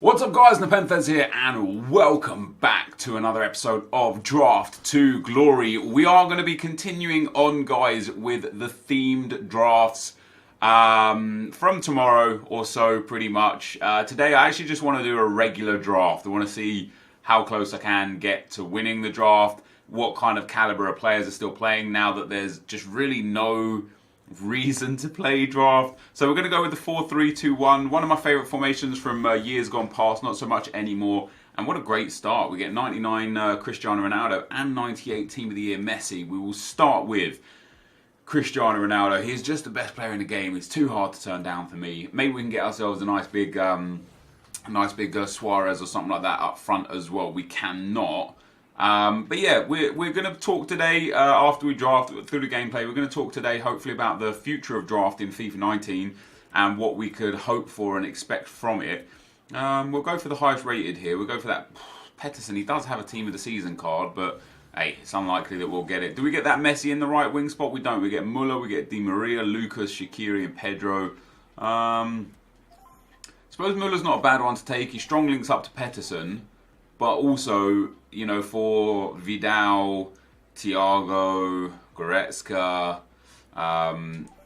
What's up guys, NepentheZ here and welcome back to another episode of Draft to Glory. We are going to be continuing on guys with the themed drafts from tomorrow or so pretty much. Today I actually just want to do a regular draft. I want to see how close I can get to winning the draft, what kind of caliber of players are still playing now that there's just really no reason to play draft. So we're going to go with the 4-3-2-1, one of my favourite formations from years gone past, not so much anymore. And what a great start. We get 99 Cristiano Ronaldo and 98 Team of the Year Messi. We will start with Cristiano Ronaldo. He's just the best player in the game. It's too hard to turn down for me. Maybe we can get ourselves a nice big Suarez or something like that up front as well. We cannot. But yeah, we're going to talk today, after we draft through the gameplay, we're going to talk today hopefully about the future of draft in FIFA 19 and what we could hope for and expect from it. We'll go for the highest rated here. We'll go for that Peterson. He does have a Team of the Season card, but hey, it's unlikely that we'll get it. Do we get that Messi in the right wing spot? We don't. We get Muller, we get Di Maria, Lucas, Shaqiri and Pedro. Suppose Muller's not a bad one to take. He strong links up to Peterson. But also, you know, for Vidal, Thiago, Goretzka,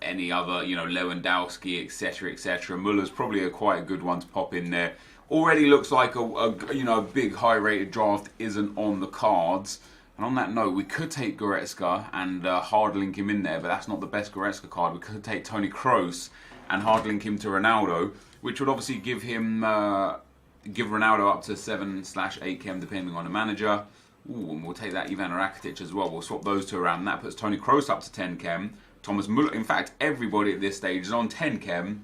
any other, you know, Lewandowski, etc., etc. Muller's probably quite a good one to pop in there. Already looks like a big high-rated draft isn't on the cards. And on that note, we could take Goretzka and hard link him in there, but that's not the best Goretzka card. We could take Toni Kroos and hard link him to Ronaldo, which would obviously give him. Give Ronaldo up to 7/8 chem depending on the manager. Ooh, and we'll take that Ivan Rakitic as well. We'll swap those two around. That puts Toni Kroos up to 10 chem. Thomas Muller, in fact, everybody at this stage is on 10 chem,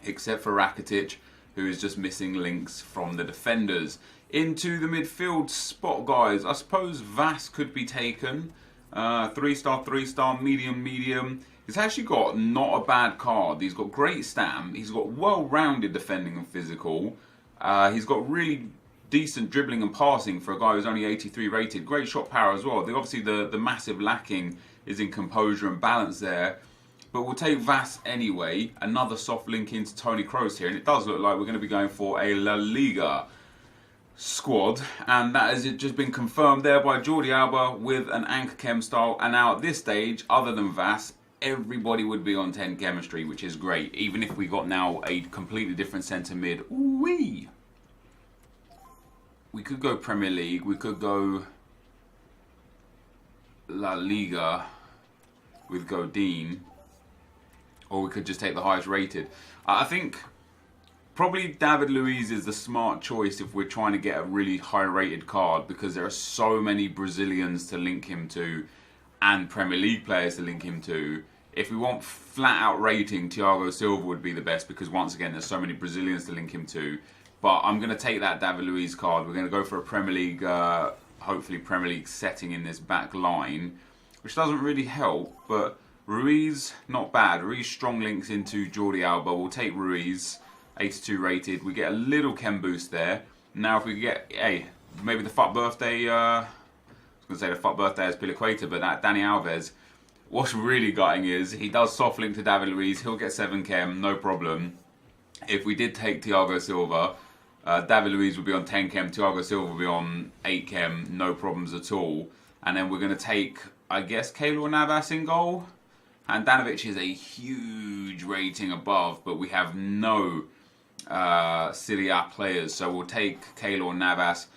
except for Rakitic, who is just missing links from the defenders. Into the midfield spot, guys. I suppose Vass could be taken. 3-star, 3-star, medium. He's actually got not a bad card. He's got great stam. He's got well-rounded defending and physical. He's got really decent dribbling and passing for a guy who's only 83 rated. Great shot power as well. Obviously the massive lacking is in composure and balance there. But we'll take Vass anyway. Another soft link into Toni Kroos here. And it does look like we're going to be going for a La Liga squad. And that has just been confirmed there by Jordi Alba with an anchor chem style. And now at this stage, other than Vass, everybody would be on 10 chemistry, which is great. Even if we got now a completely different centre mid. Ooh-wee. We could go Premier League. We could go La Liga with Godin. Or we could just take the highest rated. I think probably David Luiz is the smart choice if we're trying to get a really high rated card, because there are so many Brazilians to link him to and Premier League players to link him to. If we want flat out rating, Thiago Silva would be the best, because once again there's so many Brazilians to link him to. But I'm going to take that David Luiz card. We're going to go for a Premier League, hopefully Premier League setting in this back line, which doesn't really help. But Ruiz, not bad. Ruiz strong links into Jordi Alba. We'll take Ruiz, 82 rated. We get a little chem boost there. Now if we get, maybe the fuck birthday, I was going to say the fuck birthday as Piliqueta, but that Dani Alves. What's really gutting is he does soft link to David Luiz. He'll get 7 chem, no problem. If we did take Thiago Silva, David Luiz would be on 10 chem, Thiago Silva would be on 8 chem, no problems at all. And then we're going to take, I guess, Keylor Navas in goal. And Danovic is a huge rating above, but we have no Serie A players. So we'll take Keylor Navas.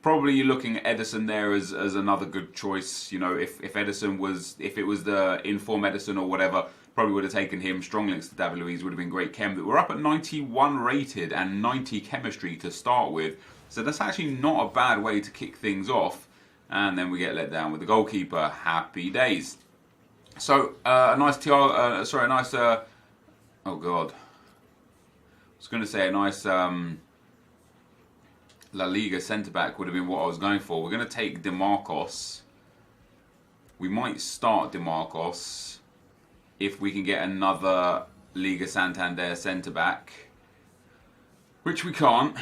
Probably you're looking at Edison there as another good choice. You know, if Edison was, if it was the inform Edison or whatever, probably would have taken him. Strong links to David Luiz would have been great chem. But we're up at 91 rated and 90 chemistry to start with. So that's actually not a bad way to kick things off. And then we get let down with the goalkeeper. Happy days. So a nice oh god. I was going to say a nice La Liga centre-back would have been what I was going for. We're going to take DeMarcos. We might start DeMarcos if we can get another Liga Santander centre-back, which we can't.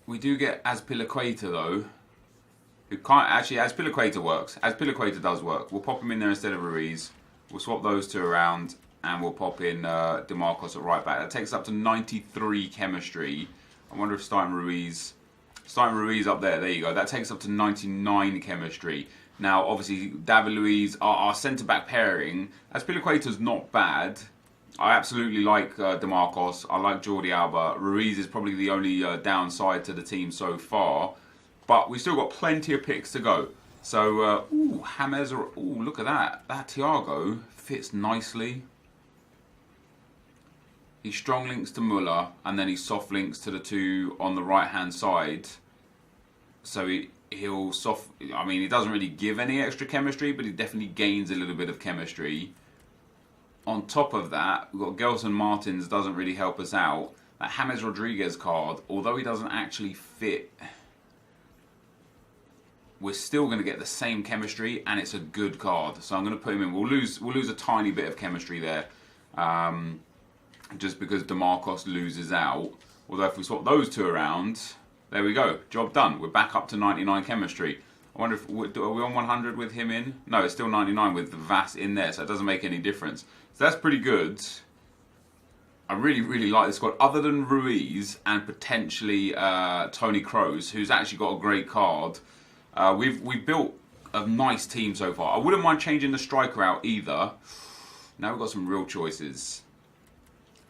We do get Azpilicueta though. It can't actually. Azpilicueta works. Azpilicueta does work. We'll pop him in there instead of Ruiz. We'll swap those two around, and we'll pop in DeMarcos at right back. That takes up to 93 chemistry. I wonder if starting Ruiz up there you go. That takes up to 99 chemistry. Now, obviously, David Luiz, our centre-back pairing, Azpilicueta's not bad. I absolutely like DeMarcos. I like Jordi Alba. Ruiz is probably the only downside to the team so far. But we've still got plenty of picks to go. So, James, look at that. That Thiago fits nicely. He strong links to Muller, and then he soft links to the two on the right-hand side. So he'll soft... I mean, he doesn't really give any extra chemistry, but he definitely gains a little bit of chemistry. On top of that, we've got Gelson Martins, doesn't really help us out. That James Rodriguez card, although he doesn't actually fit... we're still going to get the same chemistry, and it's a good card. So I'm going to put him in. We'll lose a tiny bit of chemistry there, just because DeMarcos loses out. Although if we swap those two around, there we go. Job done. We're back up to 99 chemistry. I wonder if are we on 100 with him in? No, it's still 99 with the Vass in there, so it doesn't make any difference. So that's pretty good. I really, really like this squad. Other than Ruiz and potentially Tony Kroos, who's actually got a great card. We've built a nice team so far. I wouldn't mind changing the striker out either. Now we've got some real choices.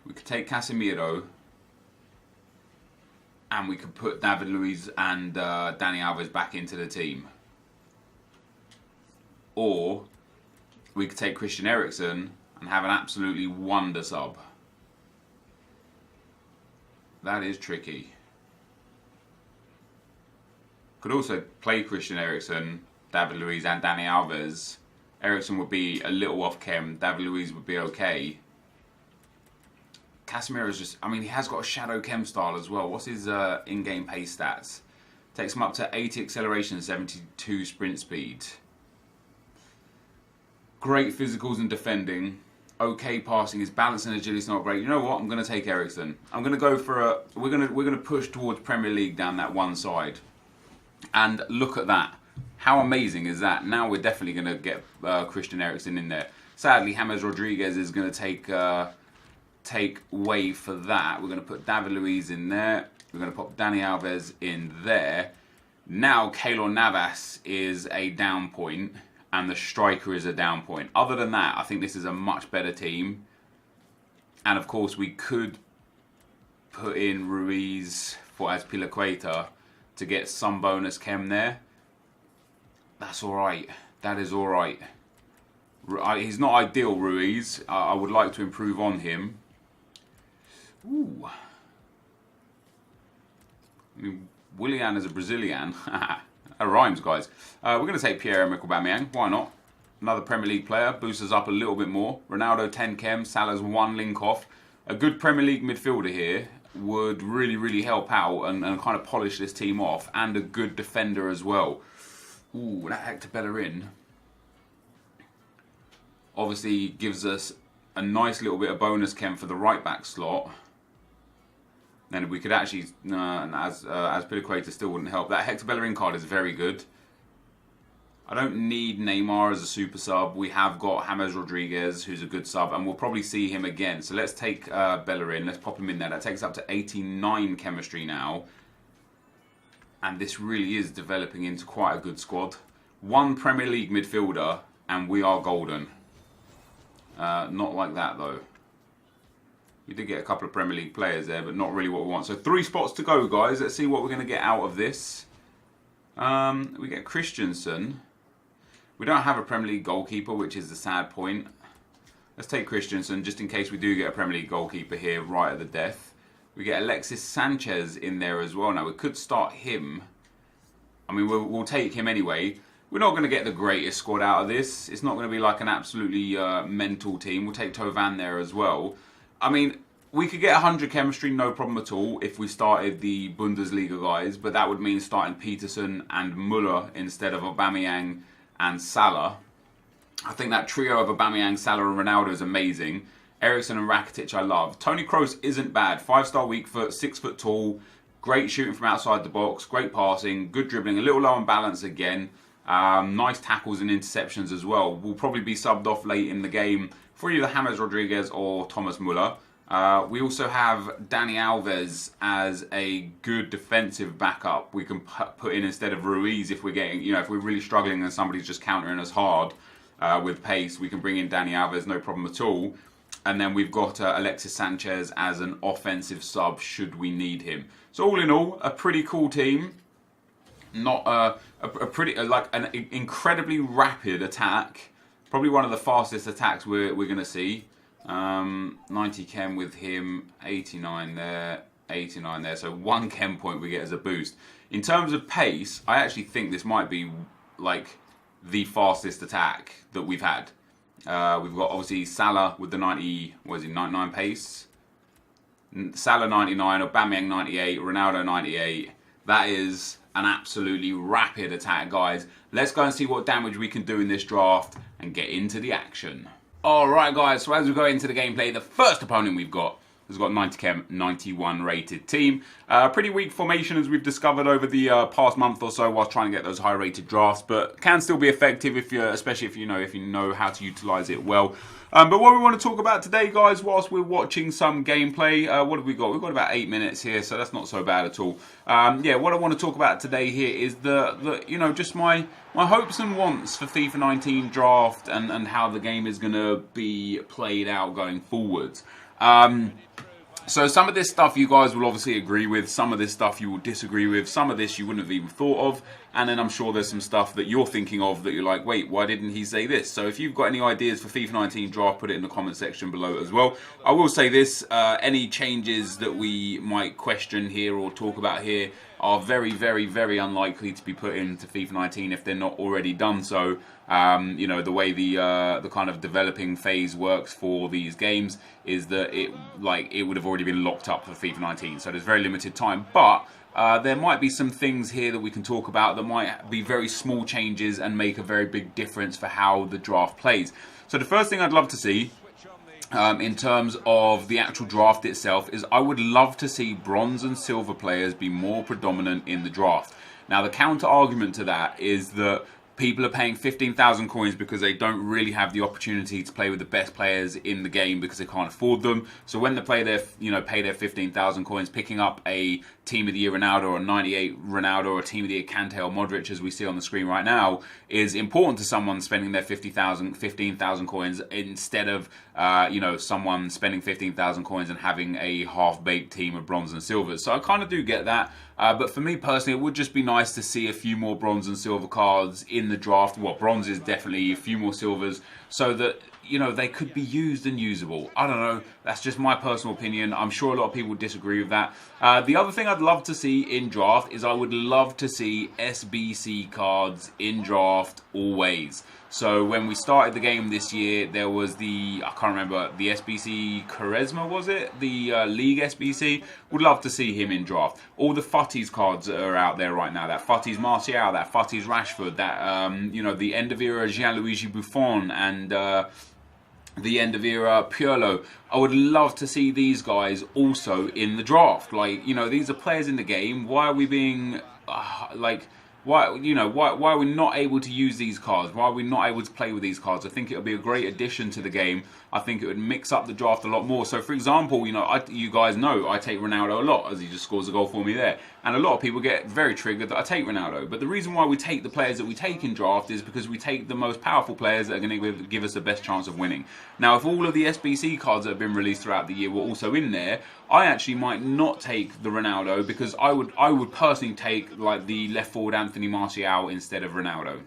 We could take Casemiro, and we could put David Luiz and Dani Alves back into the team. Or we could take Christian Eriksen and have an absolutely wonder sub. That is tricky. Could also play Christian Eriksen, David Luiz and Dani Alves. Eriksen would be a little off chem. David Luiz would be okay. Casemiro is just... I mean, he has got a shadow chem style as well. What's his in-game pace stats? Takes him up to 80 acceleration, 72 sprint speed. Great physicals and defending. Okay passing. His balance and agility is not great. You know what? I'm going to take Eriksen. I'm going to go for a... We're going to push towards Premier League down that one side. And look at that. How amazing is that? Now we're definitely going to get Christian Eriksen in there. Sadly, James Rodriguez is going to take way for that. We're going to put David Luiz in there. We're going to pop Dani Alves in there. Now Keylor Navas is a down point, and the striker is a down point. Other than that, I think this is a much better team. And of course, we could put in Ruiz for Azpilicueta to get some bonus chem there. That's alright. That is alright. He's not ideal, Ruiz. I would like to improve on him. Ooh. I mean, Willian is a Brazilian. That rhymes, guys. We're going to take Pierre-Emerick Aubameyang. Why not? Another Premier League player. Boosts us up a little bit more. Ronaldo 10 chem. Salah's 1 link off. A good Premier League midfielder here would really, really help out and kind of polish this team off. And a good defender as well. Ooh, that Hector Bellerin obviously gives us a nice little bit of bonus chem for the right back slot. Then we could actually, as Azpilicueta still wouldn't help. That Hector Bellerin card is very good. I don't need Neymar as a super sub. We have got James Rodriguez, who's a good sub, and we'll probably see him again. So let's take Bellerin. Let's pop him in there. That takes up to 89 chemistry now. And this really is developing into quite a good squad. 1 Premier League midfielder, and we are golden. Not like that, though. We did get a couple of Premier League players there, but not really what we want. So 3 spots to go, guys. Let's see what we're going to get out of this. We get Christensen. We don't have a Premier League goalkeeper, which is the sad point. Let's take Christensen, just in case we do get a Premier League goalkeeper here right at the death. We get Alexis Sanchez in there as well. Now, we could start him. I mean, we'll take him anyway. We're not going to get the greatest squad out of this. It's not going to be like an absolutely mental team. We'll take Tovan there as well. I mean, we could get 100 chemistry, no problem at all, if we started the Bundesliga guys. But that would mean starting Peterson and Müller instead of Aubameyang and Salah. I think that trio of Aubameyang, Salah and Ronaldo is amazing. Eriksen and Rakitic I love. Tony Kroos isn't bad. 5-star weak foot, 6 foot tall. Great shooting from outside the box. Great passing. Good dribbling. A little low on balance again. Nice tackles and interceptions as well. Will probably be subbed off late in the game for either James Rodriguez or Thomas Muller. We also have Dani Alves as a good defensive backup. We can put in instead of Ruiz if we're getting, if we're really struggling and somebody's just countering us hard with pace. We can bring in Dani Alves, no problem at all. And then we've got Alexis Sanchez as an offensive sub should we need him. So all in all, a pretty cool team. Not a pretty like an incredibly rapid attack. Probably one of the fastest attacks we're going to see. 90 chem with him, 89 there, 89 there. So 1 chem point we get as a boost. In terms of pace, I actually think this might be like the fastest attack that we've had. We've got obviously Salah with the 99 pace. Salah 99, Aubameyang 98, Ronaldo 98. That is an absolutely rapid attack, guys. Let's go and see what damage we can do in this draft and get into the action. Alright guys, so as we go into the gameplay, the first opponent we've got has got 90 chem, 91 rated team. Pretty weak formation as we've discovered over the past month or so whilst trying to get those high rated drafts, but can still be effective if you're, especially if you know how to utilize it well. But what we want to talk about today, guys, whilst we're watching some gameplay, what have we got? We've got about 8 minutes here, so that's not so bad at all. Yeah, what I want to talk about today here is just my hopes and wants for FIFA 19 draft and how the game is going to be played out going forwards. So some of this stuff you guys will obviously agree with, some of this stuff you will disagree with, some of this you wouldn't have even thought of, and then I'm sure there's some stuff that you're thinking of that you're like, wait, why didn't he say this? So if you've got any ideas for FIFA 19 draft, put it in the comment section below as well. I will say this, any changes that we might question here or talk about here are very, very, very unlikely to be put into FIFA 19 if they're not already done so. The way the kind of developing phase works for these games is that it would have already been locked up for FIFA 19, so there's very limited time. But there might be some things here that we can talk about that might be very small changes and make a very big difference for how the draft plays. So the first thing I'd love to see in terms of the actual draft itself is I would love to see bronze and silver players be more predominant in the draft. Now the counter argument to that is that people are paying 15,000 coins because they don't really have the opportunity to play with the best players in the game because they can't afford them. So when they play their, pay their 15,000 coins, picking up a Team of the Year Ronaldo or a 98 Ronaldo or a Team of the Year Kante or Modric, as we see on the screen right now, is important to someone spending their 15,000 coins instead of, someone spending 15,000 coins and having a half-baked team of bronze and silvers. So I kind of do get that. But for me personally, it would just be nice to see a few more bronze and silver cards in the draft. Well, bronze is definitely a few more silvers, so that they could be used and usable. I don't know. That's just my personal opinion. I'm sure a lot of people disagree with that. The other thing I'd love to see in draft is I would love to see SBC cards in draft always. So when we started the game this year, there was I can't remember, the SBC Charisma, was it? The League SBC. Would love to see him in draft. All the Futties cards that are out there right now. That Futties Martial, that Futties Rashford, that, the end of era Gianluigi Buffon and the end of era Pirlo. I would love to see these guys also in the draft. These are players in the game. Why are we being why are we not able to use these cards? Why are we not able to play with these cards? I think it would be a great addition to the game. I think it would mix up the draft a lot more. So, for example, you guys know I take Ronaldo a lot, as he just scores a goal for me there. And a lot of people get very triggered that I take Ronaldo. But the reason why we take the players that we take in draft is because we take the most powerful players that are going to give us the best chance of winning. Now, if all of the SBC cards that have been released throughout the year were also in there, I actually might not take the Ronaldo because I would personally take the left forward Anthony Martial instead of Ronaldo.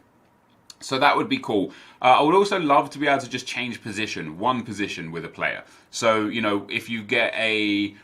So that would be cool. I would also love to be able to just change one position with a player. So, if you get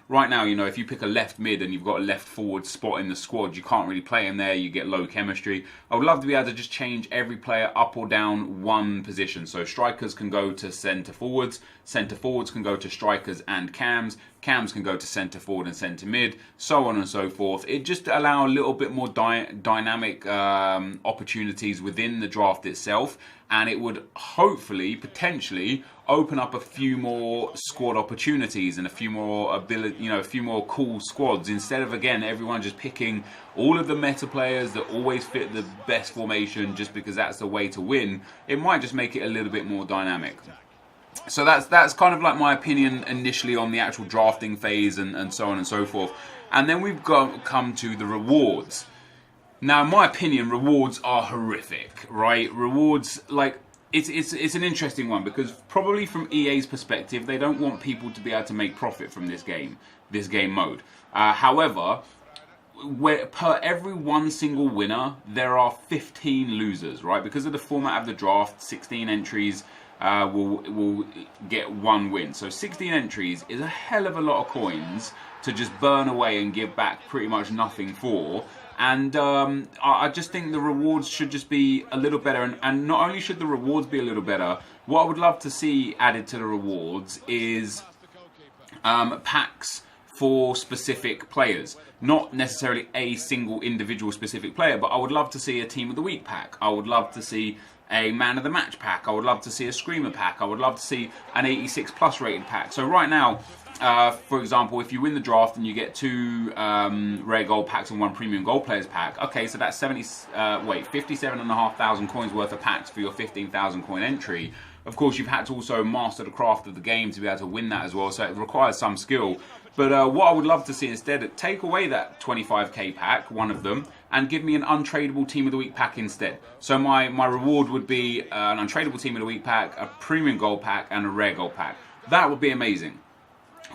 right now, if you pick a left mid and you've got a left forward spot in the squad, you can't really play him there, you get low chemistry. I would love to be able to just change every player up or down one position. So strikers can go to centre forwards can go to strikers and cams can go to centre forward and centre mid, so on and so forth. It just allows a little bit more dynamic opportunities within the draft itself, and it would hopefully, potentially, open up a few more squad opportunities and a few more a few more cool squads, instead of, again, everyone just picking all of the meta players that always fit the best formation just because that's the way to win. It might just make it a little bit more dynamic. So that's kind of like my opinion initially on the actual drafting phase and so on and so forth. And then we've come to the rewards. Now, in my opinion, rewards are horrific, right? Rewards, like, it's an interesting one because probably from EA's perspective, they don't want people to be able to make profit from this game mode. However, per every one single winner, there are 15 losers, right? Because of the format of the draft, 16 entries will get one win. So 16 entries is a hell of a lot of coins to just burn away and give back pretty much nothing for. And I just think the rewards should just be a little better. And not only should the rewards be a little better, what I would love to see added to the rewards is packs for specific players. Not necessarily a single individual specific player, but I would love to see a Team of the Week pack. I would love to see a Man of the Match pack. I would love to see a Screamer pack. I would love to see an 86 plus rated pack. So right now, for example, if you win the draft and you get 2 rare gold packs and 1 premium gold players pack, okay, so that's 57,500 coins worth of packs for your 15,000 coin entry. Of course, you've had to also master the craft of the game to be able to win that as well, so it requires some skill. But what I would love to see instead, take away that 25k pack, one of them, and give me an untradeable Team of the Week pack instead. So my reward would be an untradeable Team of the Week pack, a premium gold pack, and a rare gold pack. That would be amazing.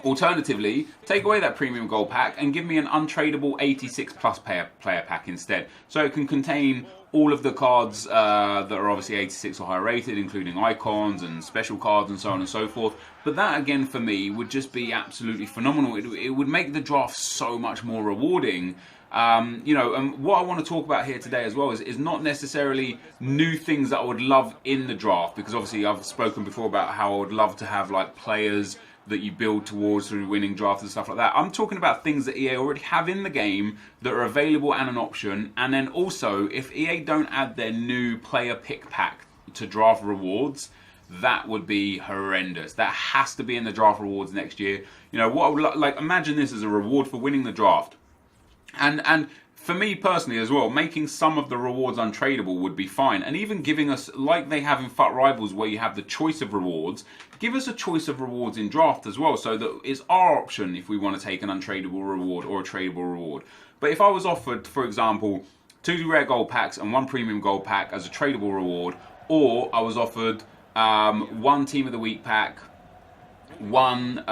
Alternatively, take away that premium gold pack and give me an untradeable 86 plus player pack instead. So it can contain all of the cards that are obviously 86 or higher rated, including icons and special cards and so on and so forth. But that again for me would just be absolutely phenomenal. It would make the draft so much more rewarding. You know, and what I want to talk about here today as well is not necessarily new things that I would love in the draft, because obviously I've spoken before about how I would love to have like players that you build towards through winning drafts and stuff like that. I'm talking about things that EA already have in the game that are available and an option. And then also, if EA don't add their new player pick pack to draft rewards, that would be horrendous. That has to be in the draft rewards next year. You know, what I would like, imagine this as a reward for winning the draft. And for me personally as well, making some of the rewards untradeable would be fine. And even giving us, like they have in FUT Rivals, where you have the choice of rewards, give us a choice of rewards in draft as well, so that it's our option if we want to take an untradeable reward or a tradable reward. But if I was offered, for example, 2 rare gold packs and 1 premium gold pack as a tradable reward, or I was offered 1 Team of the Week pack, 1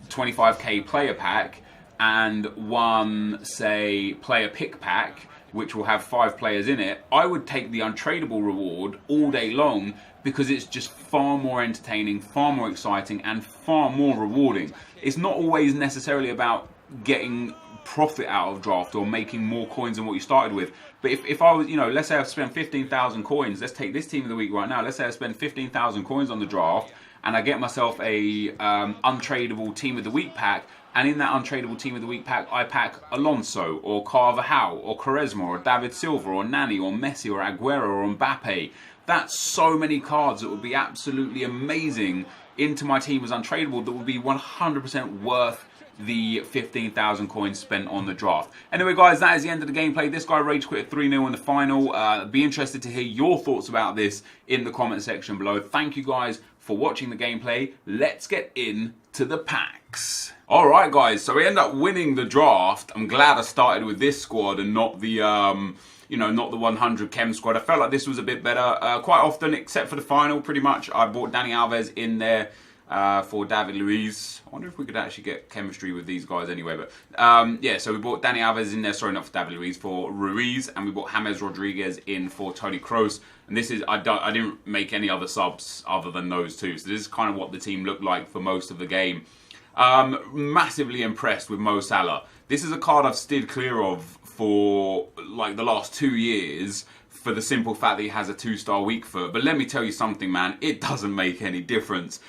25k player pack, and 1, say, player pick pack, which will have 5 players in it, I would take the untradeable reward all day long, because it's just far more entertaining, far more exciting, and far more rewarding. It's not always necessarily about getting profit out of draft or making more coins than what you started with. But if I was, you know, let's say I've spent 15,000 coins, let's take this Team of the Week right now, let's say I spend 15,000 coins on the draft, and I get myself a untradeable Team of the Week pack, and in that untradeable Team of the Week pack, I pack Alonso, or Carvajal, or Quaresma, or David Silva, or Nani, or Messi, or Aguero, or Mbappe. That's so many cards that would be absolutely amazing into my team as untradeable, that would be 100% worth the 15,000 coins spent on the draft. Anyway guys, that is the end of the gameplay. This guy rage quit 3-0 in the final. Be interested to hear your thoughts about this in the comment section below. Thank you guys for watching the gameplay. Let's get into the packs. Alright guys, so we end up winning the draft. I'm glad I started with this squad and not the you know, not the 100 chem squad. I felt like this was a bit better. Quite often, except for the final, pretty much, I bought Dani Alves in there for David Luiz. I wonder if we could actually get chemistry with these guys anyway. But yeah, so we bought Dani Alves in there, sorry, not for David Luiz, for Ruiz. And we bought James Rodriguez in for Toni Kroos. And this is, I didn't make any other subs other than those two. So this is kind of what the team looked like for most of the game. Massively impressed with Mo Salah. This is a card I've steered clear of for like the last 2 years, for the simple fact that he has a 2-star weak foot. But let me tell you something, man, it doesn't make any difference.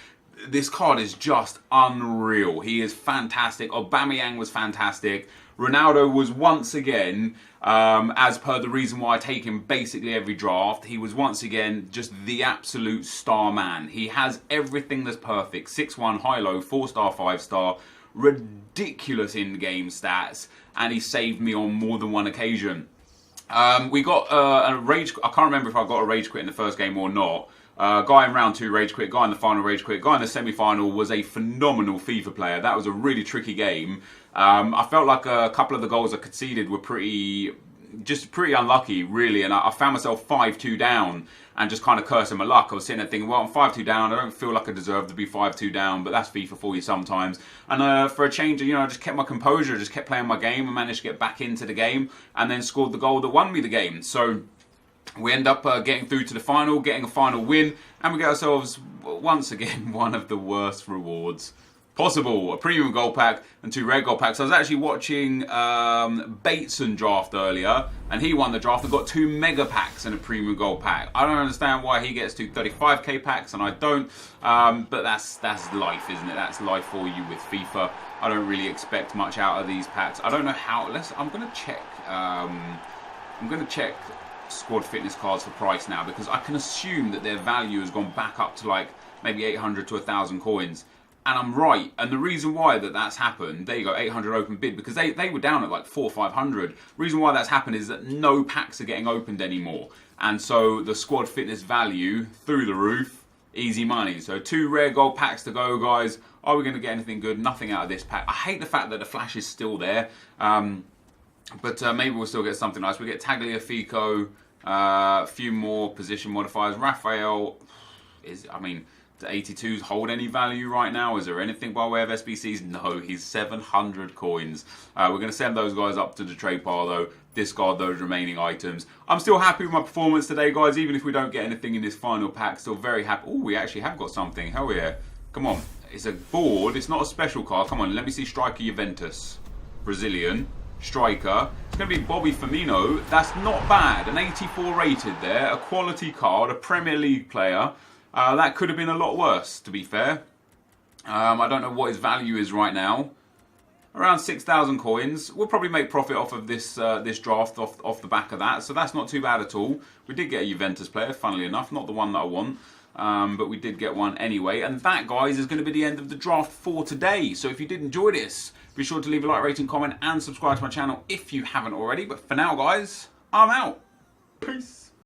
This card is just unreal. He is fantastic. Aubameyang was fantastic. Ronaldo was once again, as per the reason why I take him basically every draft, he was once again just the absolute star man. He has everything that's perfect. 6'1", high-low, 4-star, 5-star, ridiculous in-game stats, and he saved me on more than one occasion. We got a rage, I can't remember if I got a rage quit in the first game or not. Guy in round 2 rage quit, guy in the final rage quit, guy in the semi-final was a phenomenal FIFA player. That was a really tricky game. I felt like a couple of the goals I conceded were pretty unlucky, really, and I found myself 5-2 down and just kind of cursing my luck. I was sitting there thinking, well, I'm 5-2 down, I don't feel like I deserve to be 5-2 down, but that's FIFA for you sometimes. And for a change, I just kept my composure, just kept playing my game, and managed to get back into the game, and then scored the goal that won me the game. So we end up getting through to the final, getting a final win, and we get ourselves, once again, one of the worst rewards possible. A premium gold pack and 2 rare gold packs. I was actually watching Bateson draft earlier, and he won the draft and got 2 mega packs and a premium gold pack. I don't understand why he gets 2 35k packs and I don't, but that's life, isn't it? That's life for you with FIFA. I don't really expect much out of these packs. I don't know how. I'm gonna check. I'm gonna check squad fitness cards for price now, because I can assume that their value has gone back up to like maybe 800 to 1,000 coins. And I'm right. And the reason why that's happened, there you go, 800 open bid, because they were down at like 400 or 500. Reason why that's happened is that no packs are getting opened anymore. And so the squad fitness value through the roof, easy money. So 2 rare gold packs to go, guys. Are we going to get anything good? Nothing out of this pack. I hate the fact that the flash is still there. But maybe we'll still get something nice. We get Tagliafico, a few more position modifiers. Raphael do 82s hold any value right now? Is there anything by way of SBCs? No, he's 700 coins. We're going to send those guys up to the trade pile though, discard those remaining items. I'm still happy with my performance today, guys, even if we don't get anything in this final pack. Still very happy. Oh, we actually have got something. Hell yeah. Come on. It's a board. It's not a special card. Come on, let me see striker Juventus. Brazilian. Striker. It's going to be Bobby Firmino. That's not bad. An 84 rated there. A quality card. A Premier League player. That could have been a lot worse, to be fair. I don't know what his value is right now. Around 6,000 coins. We'll probably make profit off of this draft off the back of that. So that's not too bad at all. We did get a Juventus player, funnily enough. Not the one that I want. But we did get one anyway. And that, guys, is going to be the end of the draft for today. So if you did enjoy this, be sure to leave a like, rating, comment, and subscribe to my channel if you haven't already. But for now, guys, I'm out. Peace.